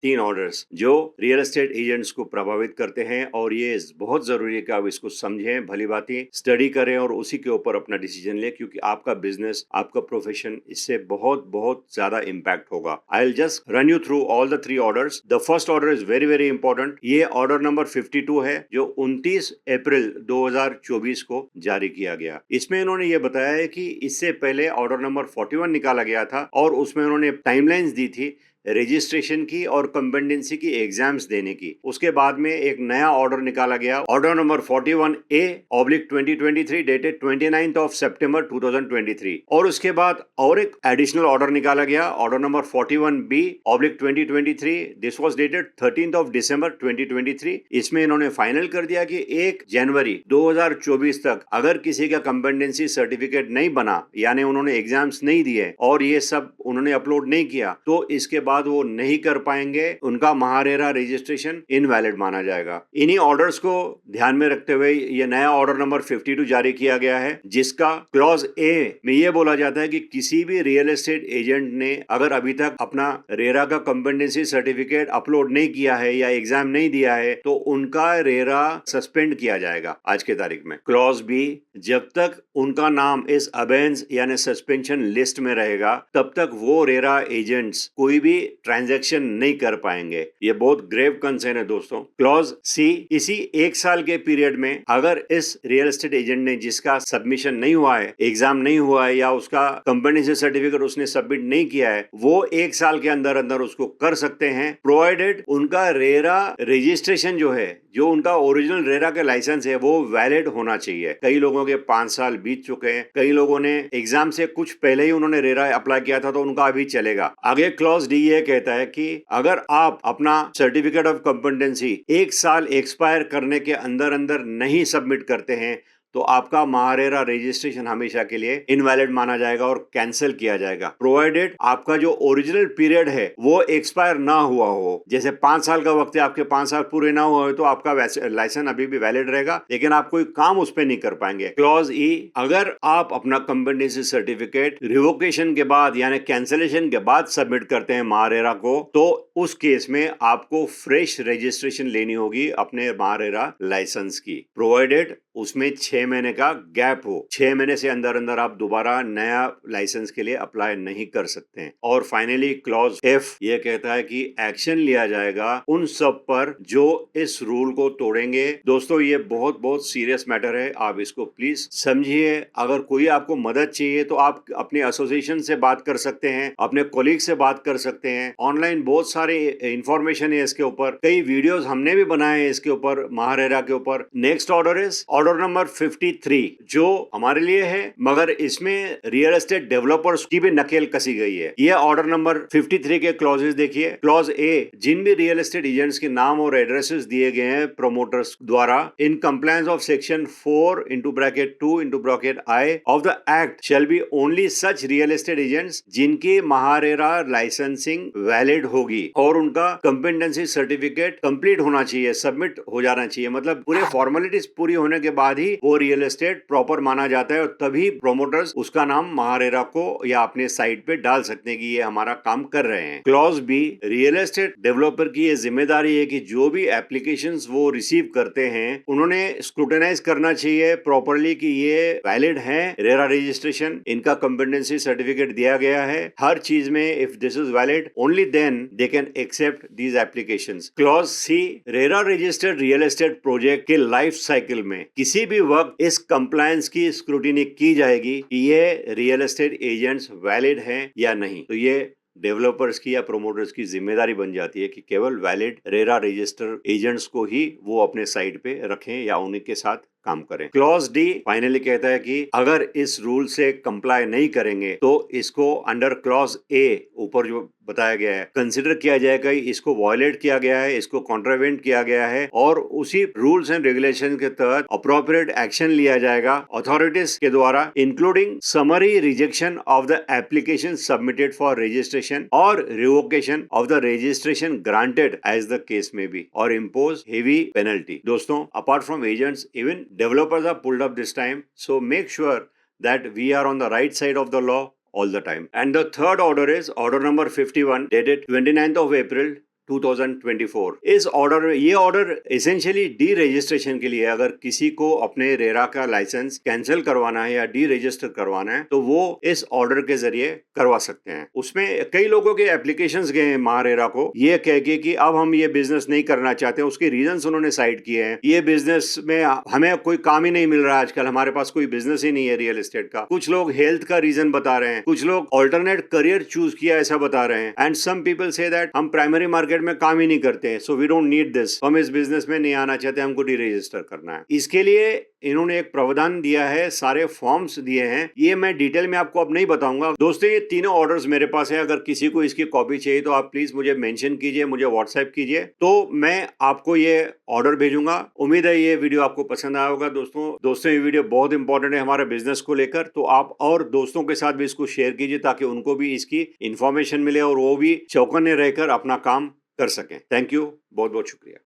तीन ऑर्डर्स जो real estate agents को प्रभावित करते हैं, और ये बहुत जरूरी है कि आप इसको समझें, भली बातें स्टडी करें और उसी के ऊपर अपना डिसीजन लें, क्योंकि आपका बिजनेस, आपका प्रोफेशन इससे बहुत बहुत ज्यादा इम्पैक्ट होगा। I will just run you through all the three orders. The first order is very very important. ये ऑर्डर नंबर 52 है जो 29 अप्रैल 2024 को जारी किया गया। इसमें इन्होंने ये बताया है कि इससे पहले ऑर्डर नंबर 41 निकाला गया था और उसमें उन्होंने टाइमलाइंस दी थी रजिस्ट्रेशन की और कंपेंडेंसी की एग्जाम्स देने की। उसके बाद में एक नया ऑर्डर निकाला गया, order number 41A/2023 dated 29th of September 2023। और उसके बाद और एक एडिशनल ऑर्डर निकाला गया, order number 41B/2023। This was dated 13th of December 2023। इसमें इन्होंने फाइनल कर दिया कि 1 जनवरी 2024 तक अगर किसी का कंपेंडेंसी सर्टिफिकेट नहीं बना, यानी उन्होंने एग्जाम्स नहीं दिए और ये सब उन्होंने अपलोड नहीं किया, तो इसके बाद वो नहीं कर पाएंगे, उनका महारेरा रजिस्ट्रेशन इनवैलिड माना जाएगा। इन्हीं ऑर्डर्स को ध्यान में रखते हुए ये नया ऑर्डर नंबर 52 जारी किया गया है, जिसका क्लॉज ए में ये बोला जाता है कि किसी भी रियल एस्टेट एजेंट ने अगर अभी तक अपना रेरा का कंपेंडेंसी सर्टिफिकेट अपलोड नहीं किया है या एग्जाम नहीं दिया है, तो उनका रेरा सस्पेंड किया जाएगा आज के तारीख में। क्लॉज बी, जब तक उनका नाम इस अबेंस यानी सस्पेंशन लिस्ट में रहेगा, तब तक वो रेरा एजेंट्स कोई भी ट्रांजैक्शन नहीं कर पाएंगे। ये बहुत ग्रेव कंसर्न है दोस्तों। क्लॉज सी, इसी एक साल के पीरियड में अगर इस रियल एस्टेट एजेंट ने जिसका सबमिशन नहीं हुआ है, एग्जाम नहीं हुआ है या उसका कंपेंडेंसी सर्टिफिकेट उसने सबमिट नहीं किया है, वो एक साल के अंदर अंदर उसको कर सकते हैं, प्रोवाइडेड उनका रेरा रजिस्ट्रेशन जो है, जो उनका ओरिजिनल रेरा का लाइसेंस है, वो वैलिड होना चाहिए। कई लोगों के 5 साल बीत चुके हैं, कई लोगों ने एग्जाम से कुछ पहले ही उन्होंने रेरा अप्लाई किया था, तो उनका अभी चलेगा। आगे क्लॉज डी ये कहता है कि अगर आप अपना सर्टिफिकेट ऑफ कंपेंडेंसी एक साल एक्सपायर करने के अंदर अंदर नहीं सबमिट करते हैं, तो आपका महारेरा रजिस्ट्रेशन हमेशा के लिए इनवैलिड माना जाएगा और कैंसिल किया जाएगा, प्रोवाइडेड आपका जो ओरिजिनल पीरियड है वो एक्सपायर ना हुआ हो। जैसे 5 साल का वक्त है, आपके 5 साल पूरे ना हुए तो आपका लाइसेंस अभी भी वैलिड रहेगा, लेकिन आप कोई काम उस पर नहीं कर पाएंगे। क्लॉज ई, अगर आप अपना कंपेंडेंसी सर्टिफिकेट रिवोकेशन के बाद यानी कैंसिलेशन के बाद सबमिट करते हैं महारेरा को, तो उस केस में आपको फ्रेश रजिस्ट्रेशन लेनी होगी अपने महारेरा लाइसेंस की, प्रोवाइडेड उसमें 6 महीने का गैप हो। 6 महीने से अंदर अंदर आप दोबारा नया लाइसेंस के लिए अप्लाई नहीं कर सकते हैं। और फाइनली क्लॉज एफ ये कहता है कि एक्शन लिया जाएगा उन सब पर जो इस रूल को तोड़ेंगे। दोस्तों, ये बहुत बहुत सीरियस मैटर है, आप इसको प्लीज समझिए। अगर कोई आपको मदद चाहिए तो आप अपने एसोसिएशन से बात कर सकते हैं, अपने कोलीग से बात कर सकते हैं। ऑनलाइन बहुत सारे इंफॉर्मेशन है इसके ऊपर, कई वीडियोस हमने भी बनाए हैं इसके ऊपर, महारेरा के ऊपर। Next order is order number 53, जो हमारे लिए है, मगर इसमें रियल एस्टेट डेवलपर्स की भी नकेल कसी गई है। ये ऑर्डर नंबर 53 के क्लॉजेस देखिए। क्लॉज ए, जिन भी रियल एस्टेट एजेंट्स के नाम और एड्रेसेस दिए गए हैं प्रोमोटर्स द्वारा in compliance of section 4(2)(I) of the act shall be only such real estate agents जिनकी महारेरा लाइसेंसिंग वैलिड होगी और उनका कंपेंडेंसी सर्टिफिकेट कंप्लीट होना चाहिए, सबमिट हो जाना चाहिए। मतलब पूरे फॉर्मेलिटीज पूरी होने के बाद ही वो रियल एस्टेट प्रॉपर माना जाता है और तभी प्रोमोटर्स उसका नाम महारेरा को या अपने साइट पे डाल सकते हैं कि ये हमारा काम कर रहे हैं। Clause B, real estate developer की ये जिम्मेदारी है कि जो भी एप्लीकेशंस वो रिसीव करते हैं उन्होंने स्क्रूटनाइज करना चाहिए प्रॉपरली कि ये वैलिड है, रेरा रजिस्ट्रेशन, इनका कंपेंडेंसी सर्टिफिकेट दिया गया है, हर चीज में if this is valid only then they can accept these applications. Clause C, RERA registered real estate project के लाइफ साइकिल में किसी भी वक्त इस कंप्लायंस की स्क्रूटिनी की जाएगी कि ये रियल एस्टेट एजेंट्स वैलिड हैं या नहीं। तो ये डेवलपर्स की या प्रोमोटर्स की जिम्मेदारी बन जाती है कि केवल वैलिड रेरा रजिस्टर एजेंट्स को ही वो अपने साइट पे रखें या उन्हीं के साथ काम करें। क्लॉज डी फाइनली कहता है कि अगर इस रूल से कंप्लाई नहीं करेंगे तो इसको अंडर क्लॉज ए ऊपर जो बताया गया है कंसिडर किया जाएगा, इसको वायलेट किया गया है, इसको कॉन्ट्रावेंट किया गया है और उसी रूल्स एंड रेगुलेशन के तहत अप्रोप्रिएट एक्शन लिया जाएगा अथॉरिटीज के द्वारा, including summary rejection of the application submitted for registration और revocation of the registration granted as the case may be और इम्पोज हेवी पेनल्टी। दोस्तों, apart from agents, even developers are pulled up this time, so make sure that we are on the right side of the law all the time. And the third order is order number 51 dated 29th of April 2024। इस order ये order essentially D registration के लिए, अगर किसी को अपने RERA का licence cancel करवाना है या डी रजिस्टर करवाना है तो वो इस ऑर्डर के जरिए करवा सकते हैं। उसमें कई लोगों के एप्लीकेशंस गए हैं महारेरा को ये कह के कि अब हम ये बिजनेस नहीं करना चाहते। उसके रीजंस उन्होंने साइड किए हैं। ये बिजनेस में हमें कोई काम ही नहीं मिल रहा आजकल, हमारे पास कोई बिजनेस ही नहीं है रियल एस्टेट का। कुछ लोग हेल्थ का रीजन बता रहे हैं, कुछ लोग ऑल्टरनेट करियर चूज किया ऐसा बता रहे हैं। And some people say that हम प्राइमरी मार्केट में काम ही नहीं करते हैं, so we don't need this, हम इस बिजनेस में नहीं आना चाहते, हमको डी रजिस्टर करना है। इसके लिए इन्होंने एक प्रावधान दिया है, सारे फॉर्म्स दिए हैं। ये मैं डिटेल में आपको अब नहीं बताऊंगा। दोस्तों, ये तीनों ऑर्डर्स मेरे पास है। अगर किसी को इसकी कॉपी चाहिए तो आप प्लीज मुझे मेंशन कीजिए, मुझे व्हाट्सएप कीजिए, तो मैं आपको ये ऑर्डर भेजूंगा। उम्मीद है ये वीडियो आपको पसंद आया होगा। दोस्तों ये वीडियो बहुत इंपॉर्टेंट है हमारे बिजनेस को लेकर, तो आप और दोस्तों के साथ भी इसको शेयर कीजिए ताकि उनको भी इसकी इंफॉर्मेशन मिले और वो भी चौकन्ने रहकर अपना काम कर सकें। थैंक यू, बहुत बहुत शुक्रिया।